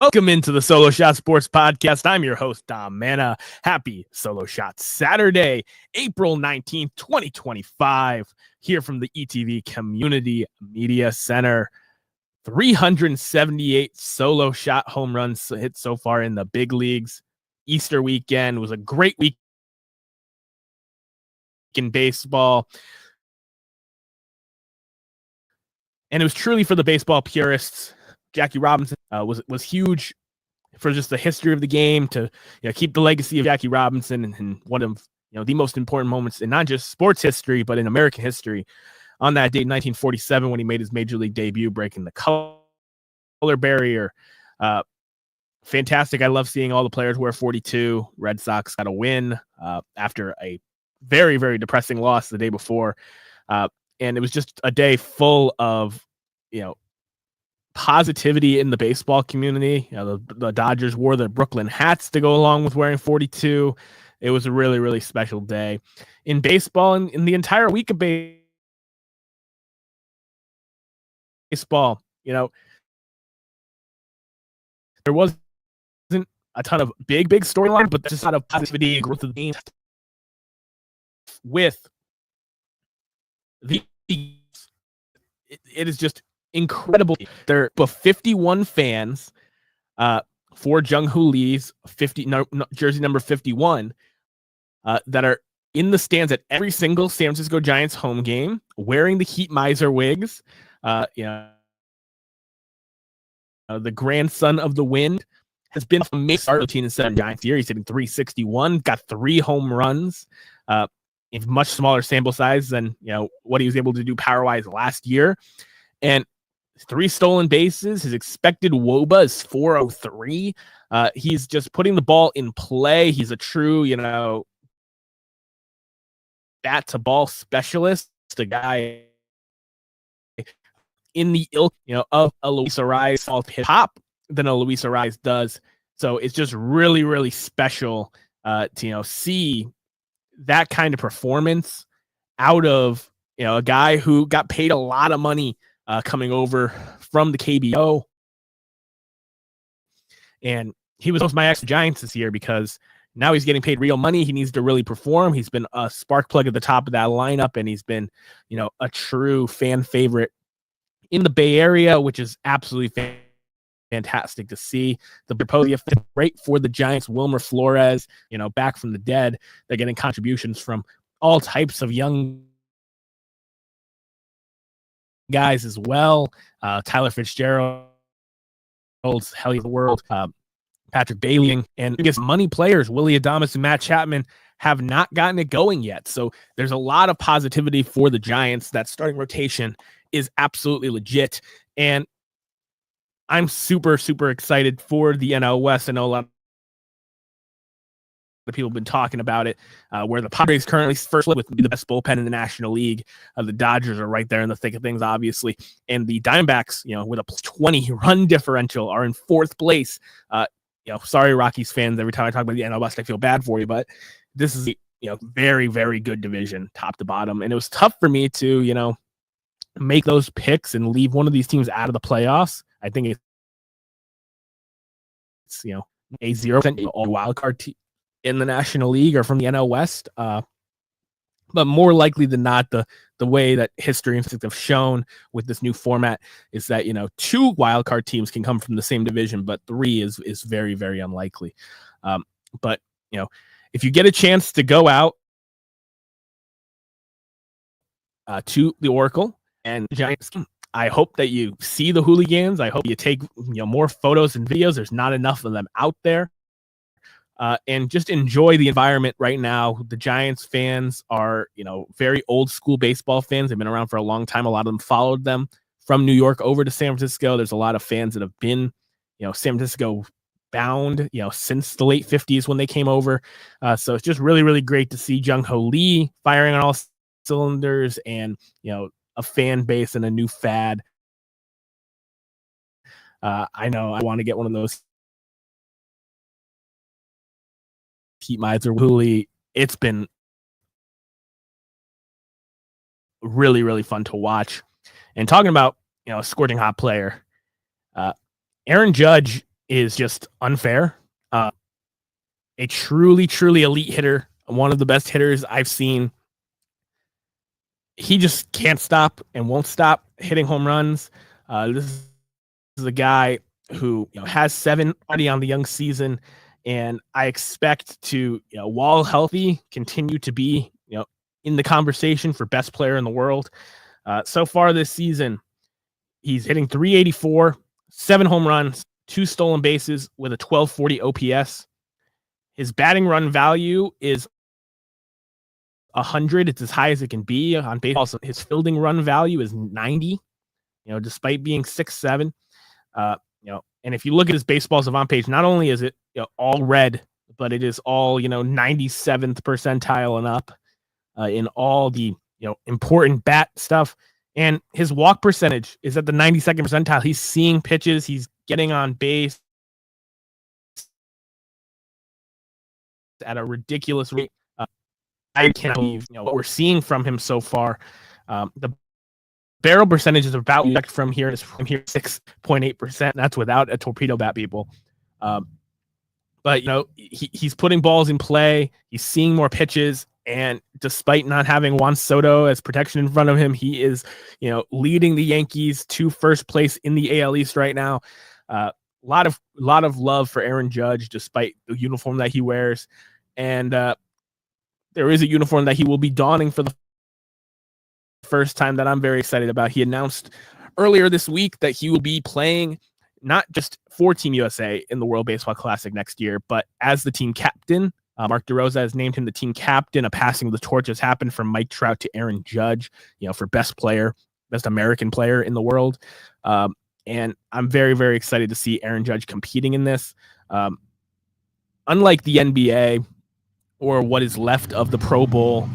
Welcome into the Solo Shot Sports Podcast. I'm your host, Dom Manna. Happy Solo Shot Saturday, April 19th, 2025, here from the ETV Community Media Center. 378 solo shot home runs hit so far in the big leagues. Easter weekend was a great week in baseball. And it was truly for the baseball purists. Jackie Robinson was huge for just the history of the game, to keep the legacy of Jackie Robinson and one of the most important moments in not just sports history but in American history. On that date, 1947, when he made his major league debut, breaking the color barrier. Fantastic. I love seeing all the players wear 42. Red Sox got a win after a very, very depressing loss the day before. And it was just a day full of, positivity in the baseball community. The Dodgers wore the Brooklyn hats to go along with wearing 42. It was a really, really special day in baseball, and in the entire week of baseball. There wasn't a ton of big storyline, but just a lot of positivity and growth of the game with the. It is just incredible. There are 51 fans for Jung Hoo Lee's jersey number 51 that are in the stands at every single San Francisco Giants home game, wearing the Heat Miser wigs. The grandson of the wind has been a amazing start of the 7 Giants year. He's hitting 361, got 3 home runs in much smaller sample size than what he was able to do power-wise last year. And 3 stolen bases. His expected WOBA is 403. He's just putting the ball in play. He's a true, bat to ball specialist. The guy in the ilk, of a Luis Ariz hip hop than a Luis Ariz does. So it's just really, really special to see that kind of performance out of a guy who got paid a lot of money coming over from the KBO. And he was my extra Giants this year because now he's getting paid real money. He needs to really perform. He's been a spark plug at the top of that lineup, and he's been, a true fan favorite in the Bay Area, which is absolutely fantastic to see. The Proposal great for the Giants. Wilmer Flores, back from the dead. They're getting contributions from all types of young guys as well. Tyler Fitzgerald, Helly of the World, Patrick Bailey, and I guess money players, Willie Adames and Matt Chapman, have not gotten it going yet. So there's a lot of positivity for the Giants. That starting rotation is absolutely legit. And I'm super, super excited for the NL West. I know a lot of people have been talking about it, where the Padres currently first would be the best bullpen in the National League. The Dodgers are right there in the thick of things, obviously. And the Diamondbacks, with a +20 run differential, are in 4th place. Sorry, Rockies fans, every time I talk about the NL West, I feel bad for you, but this is very, very good division, top to bottom. And it was tough for me to, make those picks and leave one of these teams out of the playoffs. I think it's a 0% wild card in the National League or from the NL West. But more likely than not, the way that history and have shown with this new format is that 2 wild card teams can come from the same division, but 3 is very, very unlikely. But if you get a chance to go out to the Oracle and Giants, I hope that you see the hooligans. I hope you take more photos and videos. There's not enough of them out there. and just enjoy the environment right now. The Giants fans are, very old school baseball fans. They've been around for a long time. A lot of them followed them from New York over to San Francisco. There's a lot of fans that have been, San Francisco bound, since the late 50s when they came over. So it's just really, really great to see Jung Hoo Lee firing on all cylinders and, a fan base and a new fad. I know I want to get one of those Heat Miser Wooly. It's been really, really fun to watch. And talking about, a scorching hot player, Aaron Judge is just unfair. A truly, truly elite hitter, one of the best hitters I've seen. He just can't stop and won't stop hitting home runs. This is a guy who has 7 already on the young season, and I expect to, while healthy, continue to be, in the conversation for best player in the world. So far this season, he's hitting .384, 7 home runs, 2 stolen bases with a 1240 OPS. His batting run value is 100. It's as high as it can be on baseball. So his fielding run value is 90, despite being 6'7". And if you look at his baseball savant page, not only is it all red, but it is all 97th percentile and up in all the important bat stuff. And his walk percentage is at the 92nd percentile. He's seeing pitches, he's getting on base at a ridiculous rate. I can't believe what we're seeing from him so far. The barrel percentage is about from here 6.8%. That's without a torpedo bat, people. But he's putting balls in play. He's seeing more pitches, and despite not having Juan Soto as protection in front of him, he is leading the Yankees to first place in the AL East right now. A lot of love for Aaron Judge, despite the uniform that he wears, and there is a uniform that he will be donning for the first time that I'm very excited about. He announced earlier this week that he will be playing not just for Team USA in the World Baseball Classic next year, but as the team captain. Mark DeRosa has named him the team captain. A passing of the torch has happened from Mike Trout to Aaron Judge, for best American player in the world. And I'm very, very excited to see Aaron Judge competing in this. Unlike the NBA or what is left of the Pro Bowl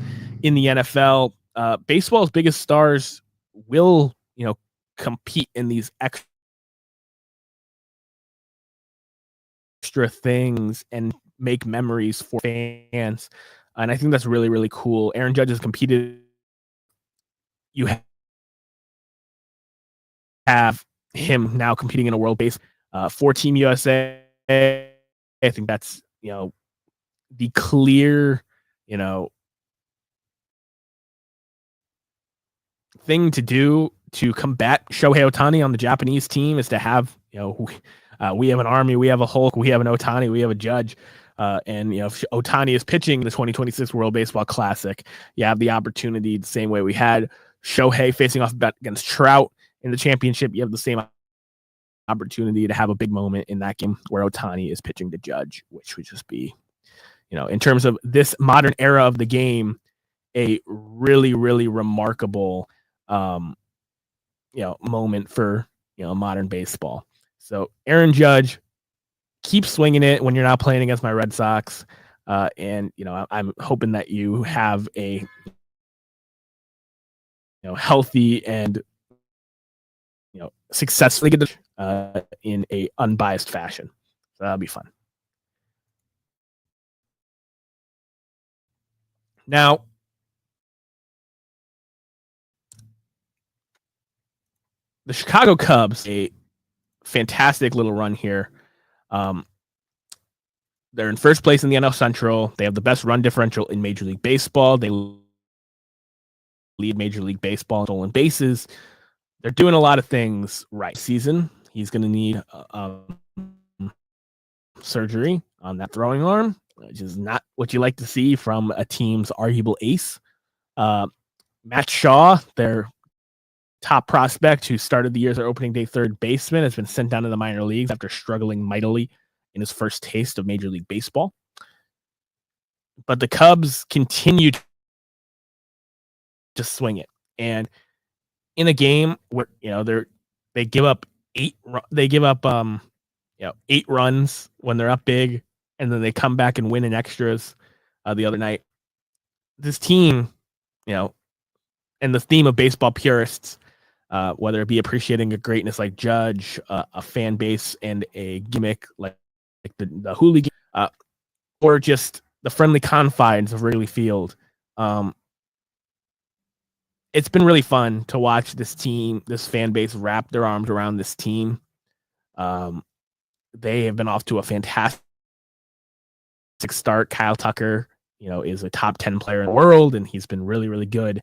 in the NFL, baseball's biggest stars will, compete in these extra things and make memories for fans. And I think that's really, really cool. Aaron Judge has competed. You have him now competing in a World Base for Team USA. I think that's, the clear, thing to do to combat Shohei Ohtani on the Japanese team is to have, we have an Army, we have a Hulk, we have an Ohtani, we have a Judge. And if Ohtani is pitching the 2026 World Baseball Classic, you have the opportunity the same way we had Shohei facing off against Trout in the championship. You have the same opportunity to have a big moment in that game where Ohtani is pitching to Judge, which would just be, in terms of this modern era of the game, a really, really remarkable, moment for, modern baseball. So Aaron Judge, keep swinging it when you're not playing against my Red Sox. And, I'm hoping that you have a, healthy and, successfully get in a unbiased fashion. So that'll be fun. Now, the Chicago Cubs, a fantastic little run here. They're in first place in the NL Central. They have the best run differential in Major League Baseball. They lead Major League Baseball in stolen bases. They're doing a lot of things right. Season, he's going to need surgery on that throwing arm, which is not what you like to see from a team's arguable ace. Matt Shaw, their top prospect who started the year as their opening day third baseman, has been sent down to the minor leagues after struggling mightily in his first taste of Major League Baseball. but the Cubs continue to swing it. And in a game where they give up eight runs when they're up big, and then they come back and win in extras the other night. This team, and the theme of baseball purists, whether it be appreciating a greatness like Judge, a fan base, and a gimmick like the Hoo Lee Gans, or just the friendly confines of Wrigley Field. It's been really fun to watch this team, this fan base, wrap their arms around this team. They have been off to a fantastic start. Kyle Tucker, is a top 10 player in the world, and he's been really, really good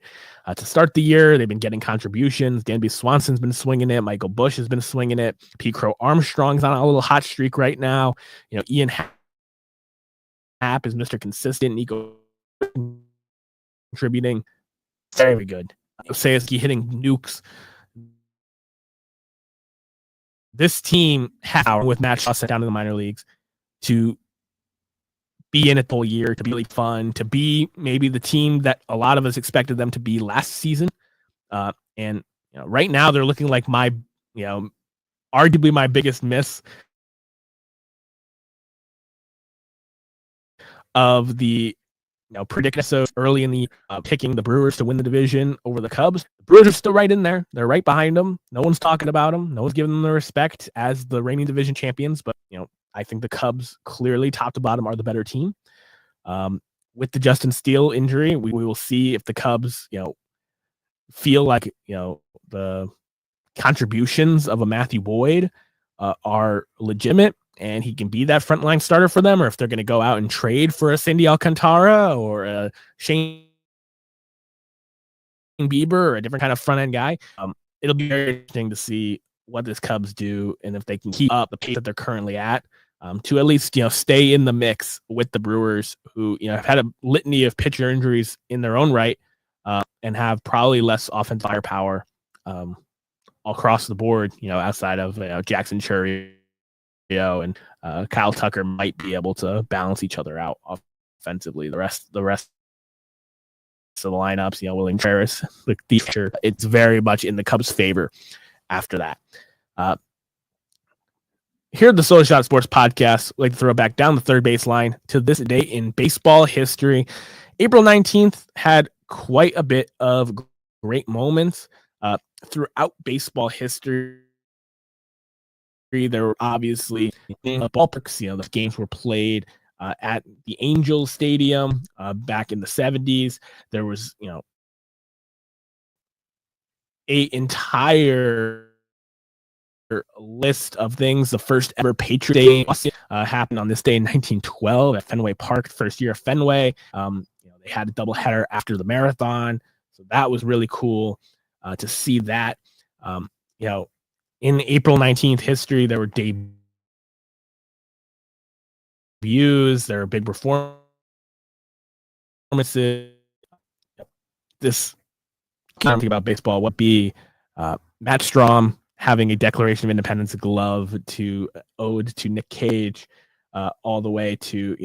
to start the year. They've been getting contributions. Danby Swanson's been swinging it. Michael Busch has been swinging it. P. Crow Armstrong's on a little hot streak right now. Ian Happ is Mr. Consistent. Nico contributing. Very good. Oseaski hitting nukes. This team has, with Matt Shaw sent down to the minor leagues, to be in it the whole year, to be really fun, to be maybe the team that a lot of us expected them to be last season. And right now they're looking like arguably my biggest miss of the predicted so early in the picking the Brewers to win the division over the Cubs. The Brewers are still right in there. They're right behind them. No one's talking about them. No one's giving them the respect as the reigning division champions. But I think the Cubs clearly, top to bottom, are the better team. With the Justin Steele injury, we will see if the Cubs, feel like the contributions of a Matthew Boyd are legitimate, and he can be that frontline starter for them, or if they're going to go out and trade for a Sandy Alcantara or a Shane Bieber or a different kind of front end guy. It'll be very interesting to see what this Cubs do, and if they can keep up the pace that they're currently at, to at least stay in the mix with the Brewers, who have had a litany of pitcher injuries in their own right, and have probably less offensive firepower across the board. Outside of Jackson Chourio and Kyle Tucker might be able to balance each other out offensively. The rest of the lineups, William Ferris, the feature, it's very much in the Cubs' favor after that. Here at the Solo Shot Sports Podcast, I'd like to throw back down the third baseline to this day in baseball history. April 19th had quite a bit of great moments throughout baseball history. There were obviously ballparks, the games were played at the Angels Stadium back in the 70s. There was, a entire list of things. The first ever Patriot Day happened on this day in 1912 at Fenway Park, first year of Fenway. They had a doubleheader after the marathon, so that was really cool to see that. In April 19th history, there were debuts, there were big performances. This kind of thing about baseball would be Matt Strom having a Declaration of Independence glove to ode to Nick Cage, all the way to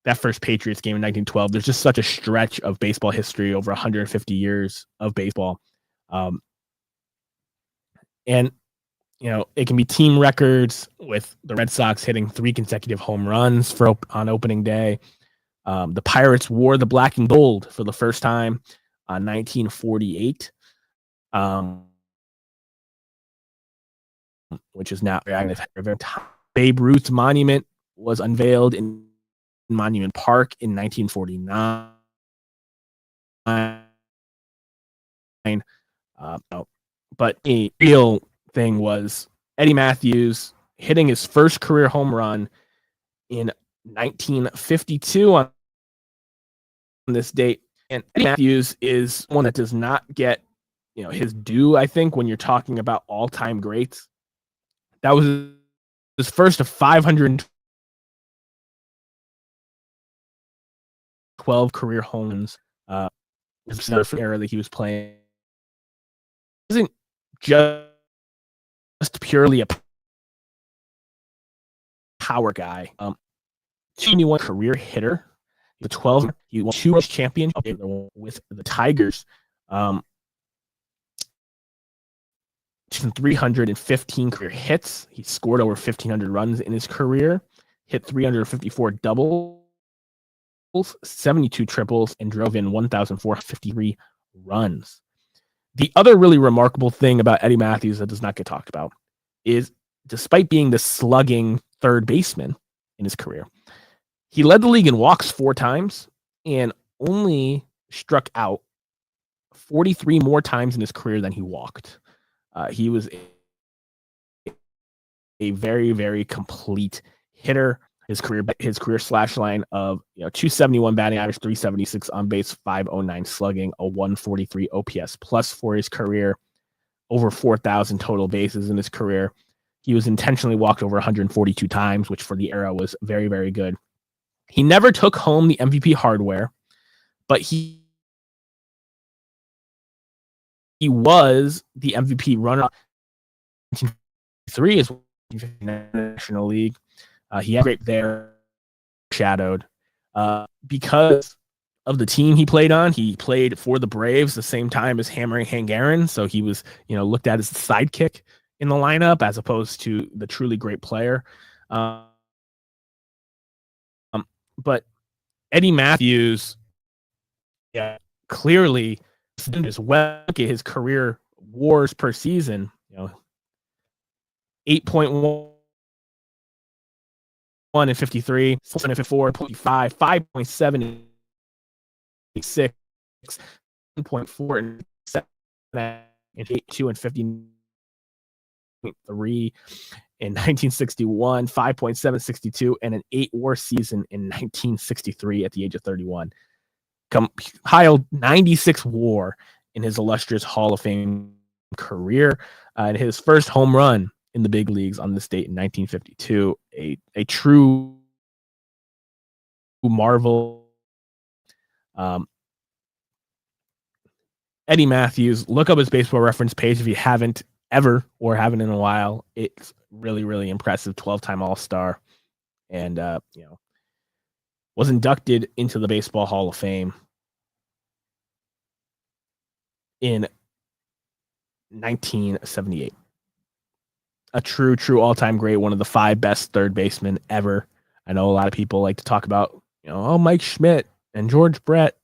that first Patriots game in 1912. There's just such a stretch of baseball history over 150 years of baseball. And it can be team records with the Red Sox hitting 3 consecutive home runs on opening day. The Pirates wore the black and gold for the first time on 1948, which is now Babe Ruth's monument was unveiled in Monument Park in 1949. But a real thing was Eddie Matthews hitting his first career home run in 1952 on this date. And Eddie Matthews is one that does not get his due, I think, when you're talking about all-time greats. That was his first of 512 career homes. The era that he was playing wasn't just purely a power guy. 21 career hitter. The 12, he won 2 championships with the Tigers. 315 career hits. He scored over 1,500 runs in his career, hit 354 doubles, 72 triples, and drove in 1,453 runs. The other really remarkable thing about Eddie Matthews that does not get talked about is, despite being the slugging third baseman in his career, he led the league in walks 4 times and only struck out 43 more times in his career than he walked. He was a very, very complete hitter. His career slash line of 271 batting average, 376 on base, 509 slugging, a 143 OPS plus for his career, over 4,000 total bases in his career. He was intentionally walked over 142 times, which for the era was very, very good. He never took home the MVP hardware, but he was the MVP runner-up in 1903 as well as the National League. He had great there, shadowed. Because of the team he played on, he played for the Braves the same time as Hammering Hank Aaron, so he was looked at as the sidekick in the lineup as opposed to the truly great player. But Eddie Matthews, clearly as well. Look at his career WARs per season, 8.1 and 53, 4.4, 5, 5.7 and 6, 7.4 and 7, and 8.2 and 50.3 in 1961, 5.7, 62, and an 8 WAR season in 1963 at the age of 31. Compiled 96 WAR in his illustrious Hall of Fame career, and his first home run in the big leagues on this date in 1952. A true marvel. Eddie Matthews, look up his baseball reference page if you haven't ever or haven't in a while. It's really, really impressive. 12-time All-Star, and was inducted into the Baseball Hall of Fame in 1978. A true all-time great, one of the 5 best third basemen ever. I know a lot of people like to talk about, Mike Schmidt and George Brett.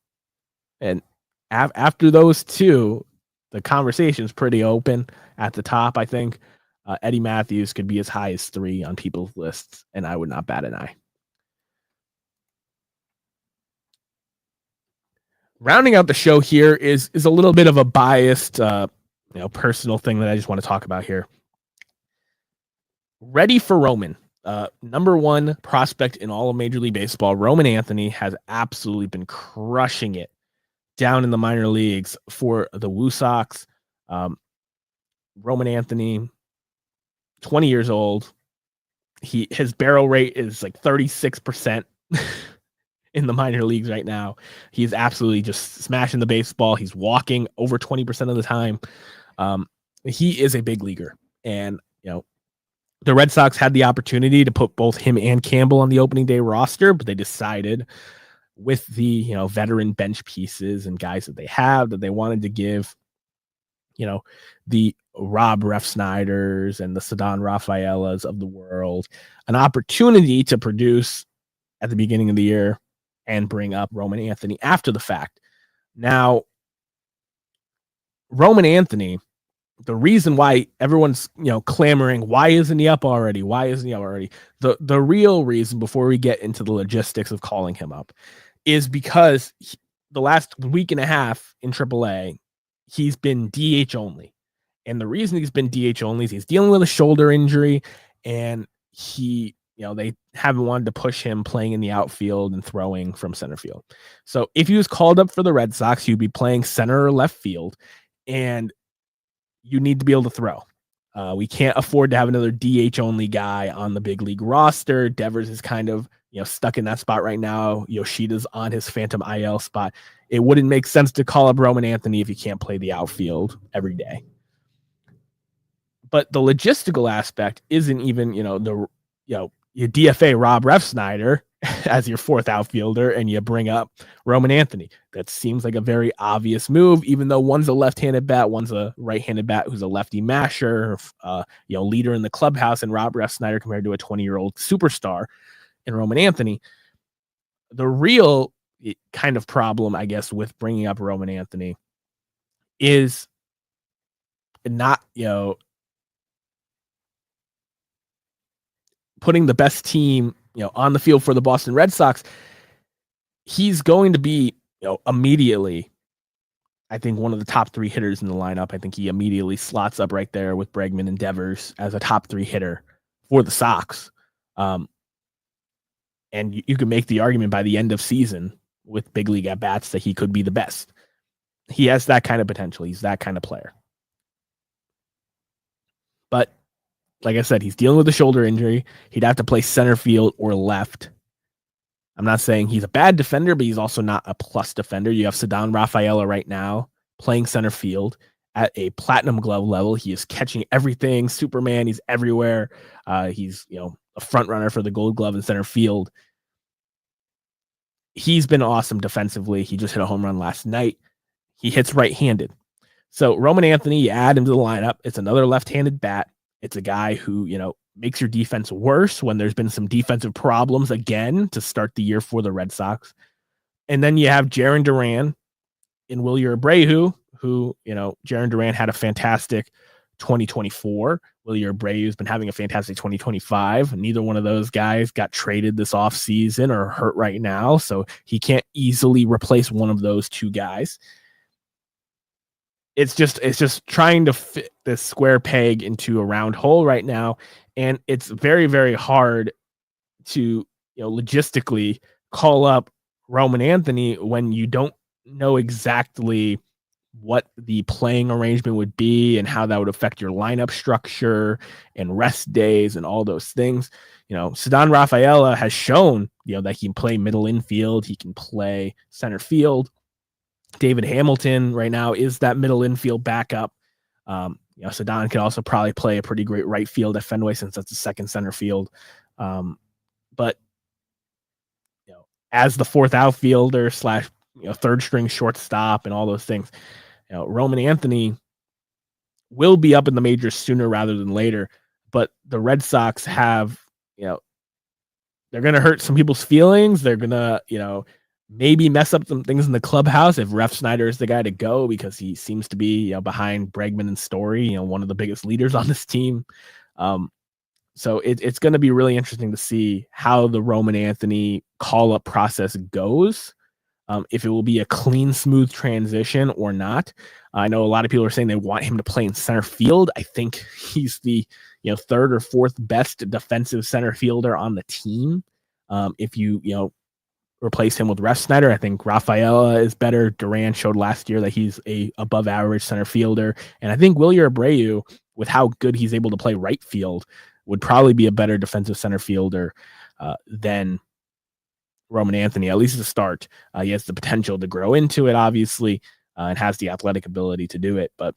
And after those two, the conversation's pretty open at the top, I think. Eddie Matthews could be as high as 3 on people's lists, and I would not bat an eye. Rounding out the show here is a little bit of a biased, personal thing that I just want to talk about here. Ready for Roman, number 1 prospect in all of Major League Baseball. Roman Anthony has absolutely been crushing it down in the minor leagues for the Woo Sox. Roman Anthony, 20 years old. His barrel rate is like 36% in the minor leagues right now. He's absolutely just smashing the baseball. He's walking over 20% of the time. He is a big leaguer, and the Red Sox had the opportunity to put both him and Campbell on the opening day roster, but they decided, with the veteran bench pieces and guys that they have, that they wanted to give the Rob Refsnyders and the Ceddanne Rafaelas of the world an opportunity to produce at the beginning of the year and bring up Roman Anthony after the fact. Now, Roman Anthony, the reason why everyone's clamoring, why isn't he up already? Why isn't he up already? The real reason, before we get into the logistics of calling him up, is because the last week and a half in AAA, he's been DH only. And the reason he's been DH only is he's dealing with a shoulder injury, and they haven't wanted to push him playing in the outfield and throwing from center field. So if he was called up for the Red Sox, he'd be playing center or left field, and you need to be able to throw. We can't afford to have another DH only guy on the big league roster. Devers is kind of stuck in that spot right now. Yoshida's on his phantom IL spot. It wouldn't make sense to call up Roman Anthony if he can't play the outfield every day. But the logistical aspect isn't even your DFA Rob Refsnyder as your fourth outfielder and you bring up Roman Anthony. That seems like a very obvious move, even though one's a left-handed bat, one's a right-handed bat who's a lefty masher, leader in the clubhouse, and Rob Refsnyder compared to a 20-year-old superstar in Roman Anthony. The real kind of problem, I guess, with bringing up Roman Anthony is not, putting the best team, on the field for the Boston Red Sox. He's going to be, immediately, I think, one of the top three hitters in the lineup. I think he immediately slots up right there with Bregman and Devers as a top three hitter for the Sox. And you can make the argument by the end of season with big league at bats that he could be the best. He has that kind of potential. He's that kind of player. But like I said, he's dealing with a shoulder injury. He'd have to play center field or left. I'm not saying he's a bad defender, but he's also not a plus defender. You have Ceddanne Rafaela right now playing center field at a platinum glove level. He is catching everything. Superman, he's everywhere. He's, a front runner for the Gold Glove in center field. He's been awesome defensively. He just hit a home run last night. He hits right-handed. So Roman Anthony, you add him to the lineup. It's another left-handed bat. It's a guy who, makes your defense worse when there's been some defensive problems again to start the year for the Red Sox. And then you have Jarren Duran and Wilyer Abreu, who, Jarren Duran had a fantastic 2024. Wilyer Abreu's been having a fantastic 2025. Neither one of those guys got traded this offseason or hurt right now, so he can't easily replace one of those two guys. It's just trying to fit this square peg into a round hole right now. And it's very, very hard to, logistically call up Roman Anthony when you don't know exactly what the playing arrangement would be and how that would affect your lineup structure and rest days and all those things. Ceddanne Rafaela has shown, that he can play middle infield. He can play center field. David Hamilton right now is that middle infield backup. Ceddanne could also probably play a pretty great right field at Fenway since that's the second center field. But as the fourth outfielder / third string shortstop and all those things, Roman Anthony will be up in the majors sooner rather than later. But the Red Sox have, they're going to hurt some people's feelings. They're going to, maybe mess up some things in the clubhouse if Refsnyder is the guy to go, because he seems to be behind Bregman and Story, one of the biggest leaders on this team. So it's going to be really interesting to see how the Roman Anthony call-up process goes, if it will be a clean, smooth transition or not. I know a lot of people are saying they want him to play in center field. I think he's the third or fourth best defensive center fielder on the team. If you replace him with Refsnyder, I think Rafaela is better. Duran showed last year that he's a above average center fielder. And I think Wilyer Abreu, with how good he's able to play right field, would probably be a better defensive center fielder than Roman Anthony, at least at the start. He has the potential to grow into it, obviously, and has the athletic ability to do it. But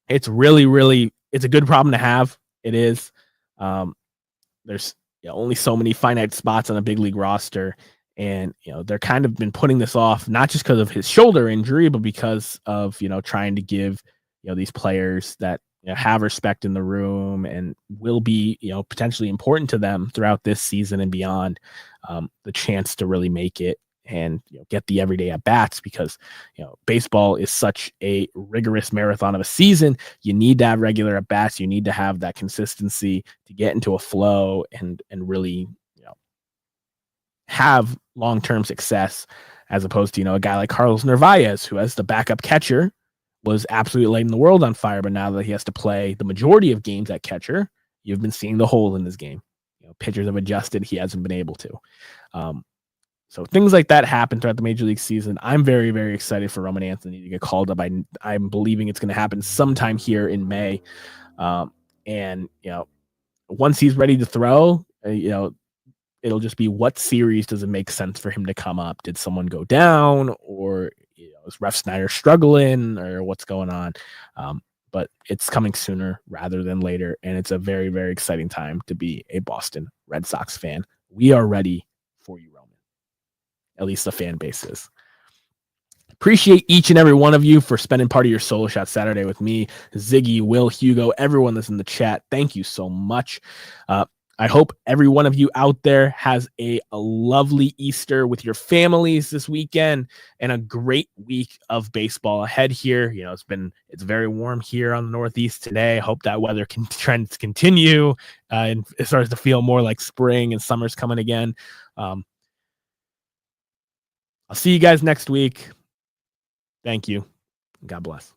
it's really, really, it's a good problem to have. It is. There's only so many finite spots on a big league roster. And, they're kind of been putting this off, not just because of his shoulder injury, but because of, trying to give, these players that have respect in the room and will be, potentially important to them throughout this season and beyond, the chance to really make it and get the everyday at bats, because, baseball is such a rigorous marathon of a season. You need to have regular at bats. You need to have that consistency to get into a flow and really, have long-term success, as opposed to, a guy like Carlos Narvaez, who as the backup catcher was absolutely lighting the world on fire. But now that he has to play the majority of games at catcher, you've been seeing the hole in his game. Pitchers have adjusted. He hasn't been able to. So things like that happen throughout the major league season. I'm very, very excited for Roman Anthony to get called up. I'm believing it's going to happen sometime here in May. And, once he's ready to throw, it'll just be, what series does it make sense for him to come up? Did someone go down, or is Refsnyder struggling, or what's going on? But it's coming sooner rather than later, and it's a very, very exciting time to be a Boston Red Sox fan. We are ready for you, Roman. At least the fan base is. Appreciate each and every one of you for spending part of your Solo Shot Saturday with me, Ziggy, Will, Hugo, everyone that's in the chat. Thank you so much. I hope every one of you out there has a lovely Easter with your families this weekend and a great week of baseball ahead here. You know, it's very warm here on the Northeast today. I hope that weather trends continue and it starts to feel more like spring and summer's coming again. I'll see you guys next week. Thank you. God bless.